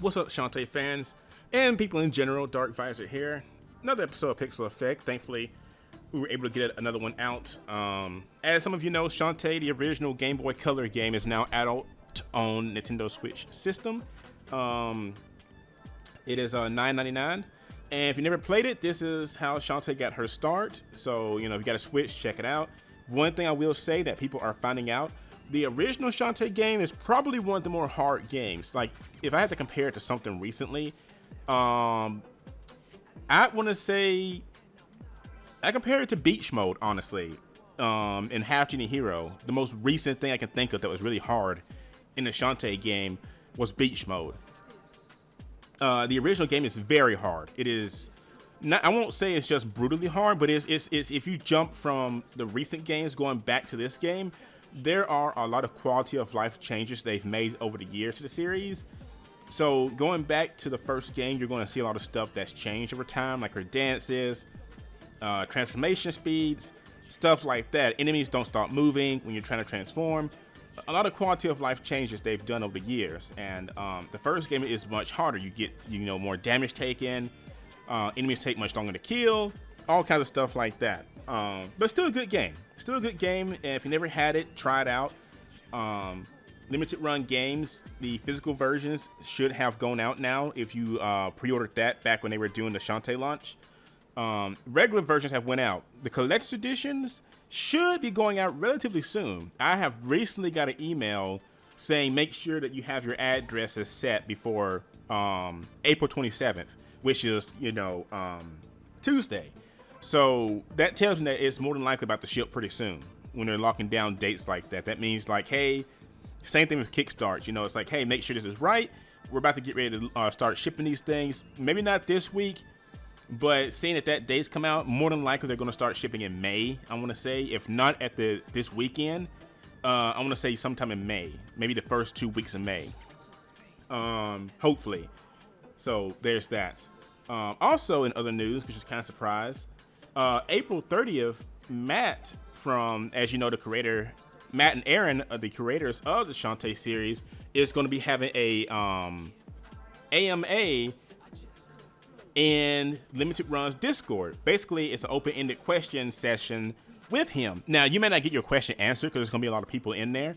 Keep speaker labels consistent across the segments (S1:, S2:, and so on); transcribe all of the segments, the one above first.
S1: What's up, Shantae fans and people in general? Dark Visor here. Another episode of Pixel Effect. Thankfully, we were able to get another one out. As some of you know, Shantae, the original Game Boy Color game, is now adult on Nintendo Switch system. It is $9.99. And if you never played it, this is how Shantae got her start. So, if you got a Switch, check it out. One thing I will say that people are finding out, the original Shantae game is probably one of the more hard games. Like, if I had to compare it to something recently, I want to say I compare it to Beach Mode, honestly, in Half Genie Hero. The most recent thing I can think of that was really hard in the Shantae game was Beach Mode. The original game is very hard. It is not, I won't say it's just brutally hard, but it's if you jump from the recent games going back to this game, there are a lot of quality of life changes they've made over the years to the series. So going back to the first game, you're going to see a lot of stuff that's changed over time, like her dances, transformation speeds, stuff like that. Enemies don't stop moving when you're trying to transform. A lot of quality of life changes they've done over the years. And the first game is much harder. You get more damage taken. Enemies take much longer to kill. All kinds of stuff like that. But still a good game. Still a good game. And if you never had it, try it out. Limited run games, the physical versions should have gone out now if you pre-ordered that back when they were doing the Shantae launch. Regular versions have went out. The collector's editions should be going out relatively soon. I have recently got an email saying make sure that you have your addresses set before April 27th, which is, Tuesday. So that tells me that it's more than likely about to ship pretty soon when they're locking down dates like that. That means like, hey, same thing with Kickstarts. It's like, hey, make sure this is right. We're about to get ready to start shipping these things. Maybe not this week, but seeing that date's come out, more than likely they're going to start shipping in May, I want to say. If not at this weekend, I want to say sometime in May. Maybe the first 2 weeks of May. Hopefully. So there's that. Also in other news, which is kind of surprise, April 30th, Matt from, as you know, the creator, Matt and Aaron, the creators of the Shantae series, is going to be having a AMA in Limited Run's Discord. Basically, it's an open-ended question session with him. Now, you may not get your question answered because there's going to be a lot of people in there,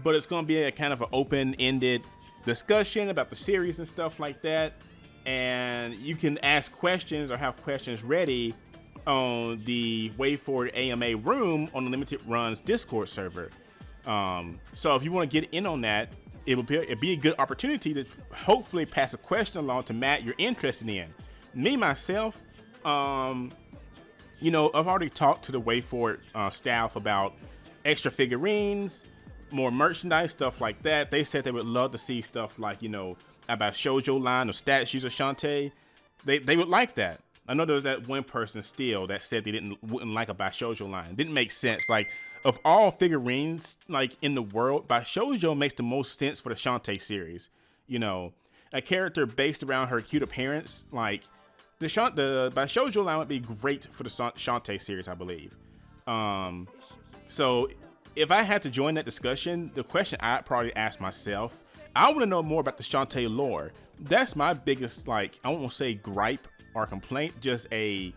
S1: but it's going to be a kind of an open-ended discussion about the series and stuff like that. And you can ask questions or have questions ready on the Way Forward AMA room on the Limited Run's Discord server. So if you want to get in on that, it'd be a good opportunity to hopefully pass a question along to Matt you're interested in. Me, myself, I've already talked to the Way Forward staff about extra figurines, more merchandise, stuff like that. They said they would love to see stuff like, about shoujo line or statues of Shantae. They would like that. I know there was that one person still that said they wouldn't like a Shoujo line. It didn't make sense. Like, of all figurines like in the world, Shoujo makes the most sense for the Shantae series. A character based around her cute appearance, like the Shoujo line would be great for the Shantae series, I believe. So if I had to join that discussion, the question I'd probably ask myself, I want to know more about the Shantae lore. That's my biggest, I won't say gripe or complaint, just I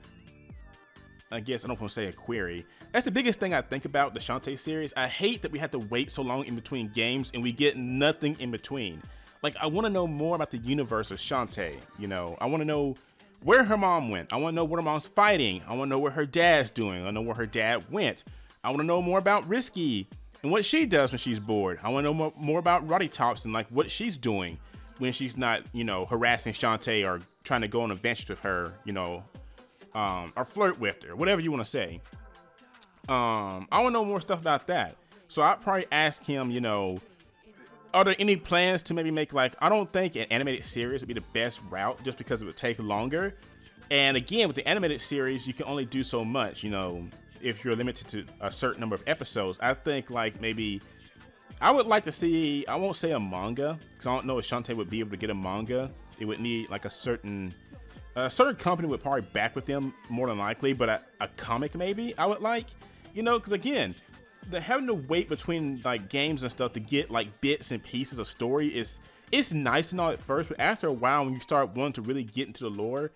S1: guess I don't want to say a query. That's the biggest thing I think about the Shantae series. I hate that we have to wait so long in between games and we get nothing in between. I want to know more about the universe of Shantae. I want to know where her mom went. I want to know where her mom's fighting. I want to know what her dad's doing. I want to know where her dad went. I want to know more about Risky and what she does when she's bored. I want to know more about Roddy Tops and what she's doing when she's not, harassing Shantae or trying to go on adventures with her, or flirt with her, whatever you want to say. I want to know more stuff about that. So I'd probably ask him, are there any plans to maybe make I don't think an animated series would be the best route just because it would take longer. And again, with the animated series, you can only do so much, if you're limited to a certain number of episodes. I think maybe I would like to see, I won't say a manga, because I don't know if Shantae would be able to get a manga. It would need a certain company would probably back with them more than likely, but a comic maybe I would like, because again, the having to wait between games and stuff to get bits and pieces of story is it's nice and all at first, but after a while, when you start wanting to really get into the lore,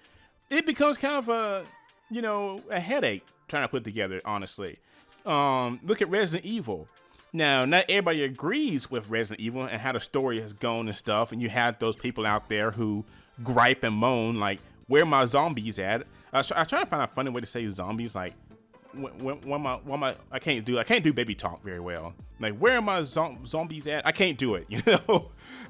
S1: it becomes kind of a headache trying to put together, honestly. Look at Resident Evil. Now, not everybody agrees with Resident Evil and how the story has gone and stuff, and you have those people out there who gripe and moan, like, where my zombies at? I try to find a funny way to say zombies, like, I can't do baby talk very well. Like, where are my zombies at? I can't do it,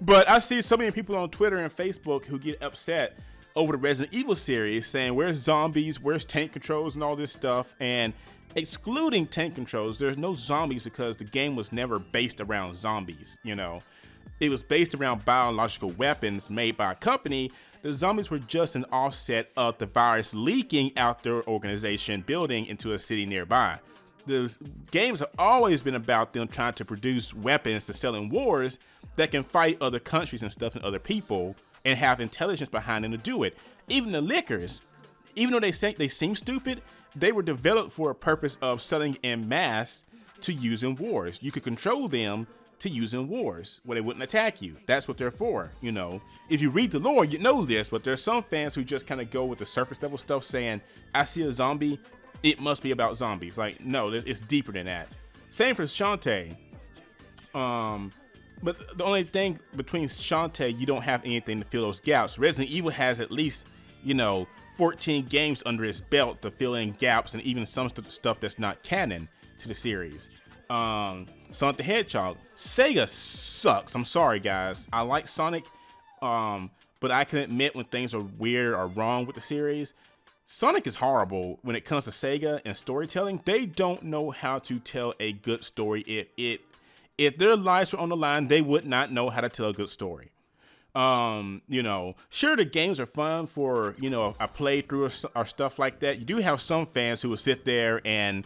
S1: But I see so many people on Twitter and Facebook who get upset over the Resident Evil series saying, where's zombies, where's tank controls and all this stuff, and excluding tank controls, there's no zombies because the game was never based around zombies, It was based around biological weapons made by a company. The zombies were just an offset of the virus leaking out their organization building into a city nearby. The games have always been about them trying to produce weapons to sell in wars that can fight other countries and stuff and other people and have intelligence behind them to do it. Even the liquors, even though they seem stupid, they were developed for a purpose of selling en masse to use in wars. You could control them to use in wars where they wouldn't attack you. That's what they're for, If you read the lore, you know this, but there's some fans who just kind of go with the surface level stuff saying, I see a zombie, it must be about zombies. Like, no, it's deeper than that. Same for Shantae. But the only thing between Shantae, you don't have anything to fill those gaps. Resident Evil has at least, 14 games under its belt to fill in gaps and even some stuff that's not canon to the series. Sonic the Hedgehog. Sega sucks. I'm sorry, guys. I like Sonic, but I can admit when things are weird or wrong with the series. Sonic is horrible when it comes to Sega and storytelling. They don't know how to tell a good story. If their lives were on the line, they would not know how to tell a good story. Sure, the games are fun for, a playthrough or stuff like that. You do have some fans who will sit there and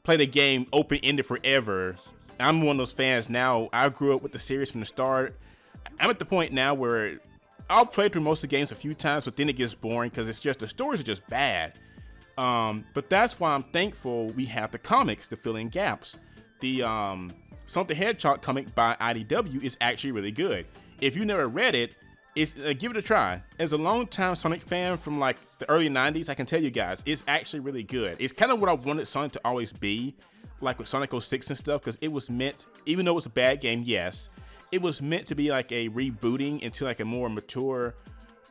S1: play the game open-ended forever. I'm one of those fans now. I grew up with the series from the start. I'm at the point now where I'll play through most of the games a few times, but then it gets boring because the stories are just bad. But that's why I'm thankful we have the comics to fill in gaps. The Sonic the Hedgehog comic by IDW is actually really good. If you never read it, give it a try. As a long-time Sonic fan from like the early 90s, I can tell you guys, it's actually really good. It's kind of what I wanted Sonic to always be, like with Sonic 06 and stuff, because it was meant, even though it was a bad game, yes, it was meant to be like a rebooting into like a more mature,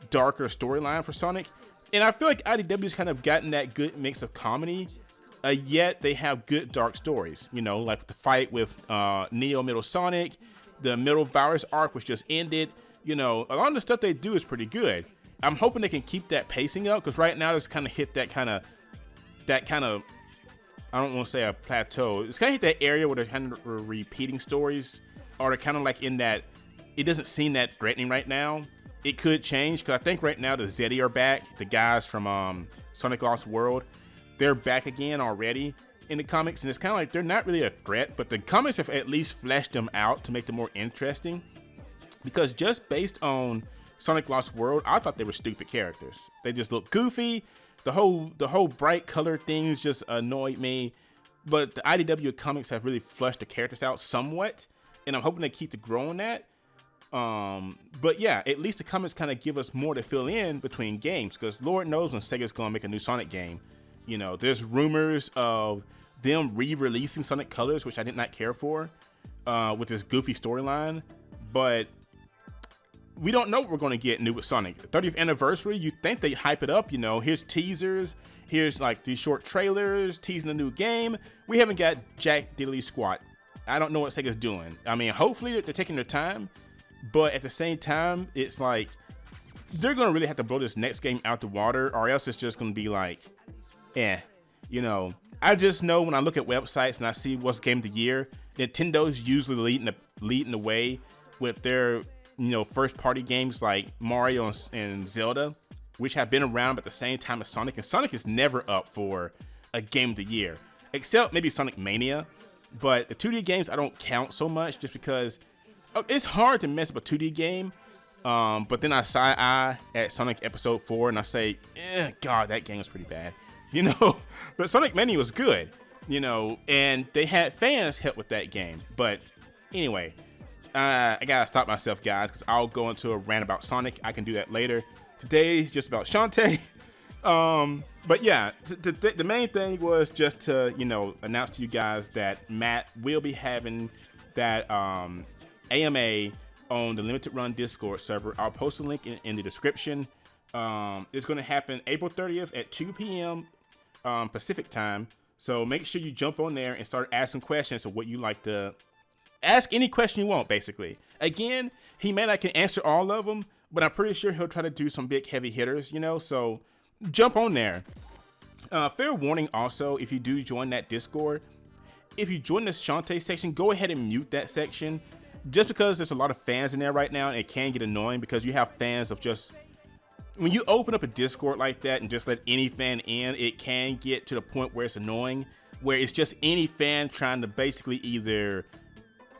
S1: darker storyline for Sonic. And I feel like IDW's kind of gotten that good mix of comedy, yet they have good dark stories, like the fight with Neo Metal Sonic, the Metal Virus arc, which just ended. A lot of the stuff they do is pretty good. I'm hoping they can keep that pacing up, because right now it's kind of hit that kind of, I don't want to say a plateau. It's kind of hit that area where they're kind of repeating stories, or they're kind of like in that, it doesn't seem that threatening right now. It could change, because I think right now the Zeddy are back, the guys from Sonic Lost World. They're back again already in the comics, and it's kind of like they're not really a threat, but the comics have at least fleshed them out to make them more interesting. Because just based on Sonic Lost World, I thought they were stupid characters. They just look goofy. The whole bright color things just annoyed me. But the IDW comics have really fleshed the characters out somewhat, and I'm hoping they keep to growing that. But yeah, at least the comics kind of give us more to fill in between games, because Lord knows when Sega's gonna make a new Sonic game. There's rumors of them re-releasing Sonic Colors, which I did not care for, with this goofy storyline. But we don't know what we're going to get new with Sonic. The 30th anniversary, you think they hype it up, here's teasers, here's like these short trailers, teasing a new game. We haven't got jack diddly squat. I don't know what Sega's doing. I mean, hopefully they're taking their time, but at the same time, it's like, they're going to really have to blow this next game out the water, or else it's just going to be like, I just know when I look at websites and I see what's game of the year, Nintendo's usually leading the way with their, first party games like Mario and Zelda, which have been around at the same time as Sonic. And Sonic is never up for a game of the year, except maybe Sonic Mania. But the 2D games, I don't count so much just because it's hard to mess up a 2D game. But then I side-eye at Sonic Episode 4 and I say, God, that game was pretty bad. But Sonic Mania was good, and they had fans help with that game. But anyway, I gotta stop myself, guys, because I'll go into a rant about Sonic. I can do that later. Today's just about Shantae. But yeah, the main thing was just to, announce to you guys that Matt will be having that AMA on the Limited Run Discord server. I'll post a link in the description. It's going to happen April 30th at 2 p.m. Pacific time. So make sure you jump on there and start asking questions of what you like to ask. Any question you want, basically. Again, he may not can answer all of them, but I'm pretty sure he'll try to do some big heavy hitters, so jump on there. Fair warning also, if you do join that Discord, if you join the Shantae section, go ahead and mute that section, just because there's a lot of fans in there right now, and it can get annoying because you have fans of just, when you open up a Discord like that and just let any fan in, it can get to the point where it's annoying, where it's just any fan trying to basically either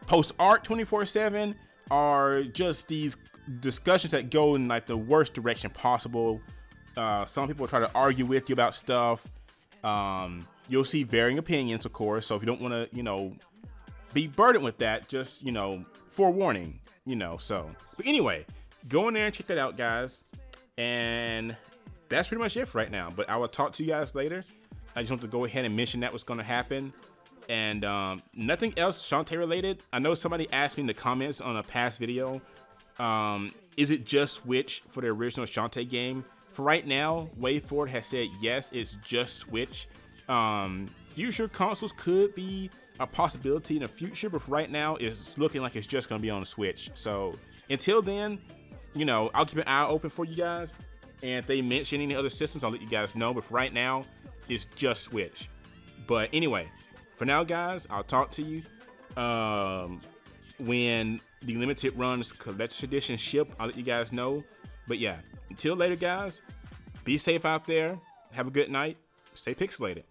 S1: post art 24/7 or just these discussions that go in like the worst direction possible. Some people try to argue with you about stuff. You'll see varying opinions, of course, so if you don't want to be burdened with that, just forewarning, so. But anyway, go in there and check that out, guys. And that's pretty much it for right now. But I will talk to you guys later. I just want to go ahead and mention that what's going to happen. And nothing else Shantae related. I know somebody asked me in the comments on a past video, is it just Switch for the original Shantae game? For right now, WayForward has said yes, it's just Switch. Future consoles could be a possibility in the future, but for right now, it's looking like it's just going to be on the Switch. So until then, I'll keep an eye open for you guys. And if they mention any other systems, I'll let you guys know. But for right now, it's just Switch. But anyway, for now, guys, I'll talk to you when the Limited Runs Collector's Edition ship. I'll let you guys know. But yeah, until later, guys, be safe out there. Have a good night. Stay pixelated.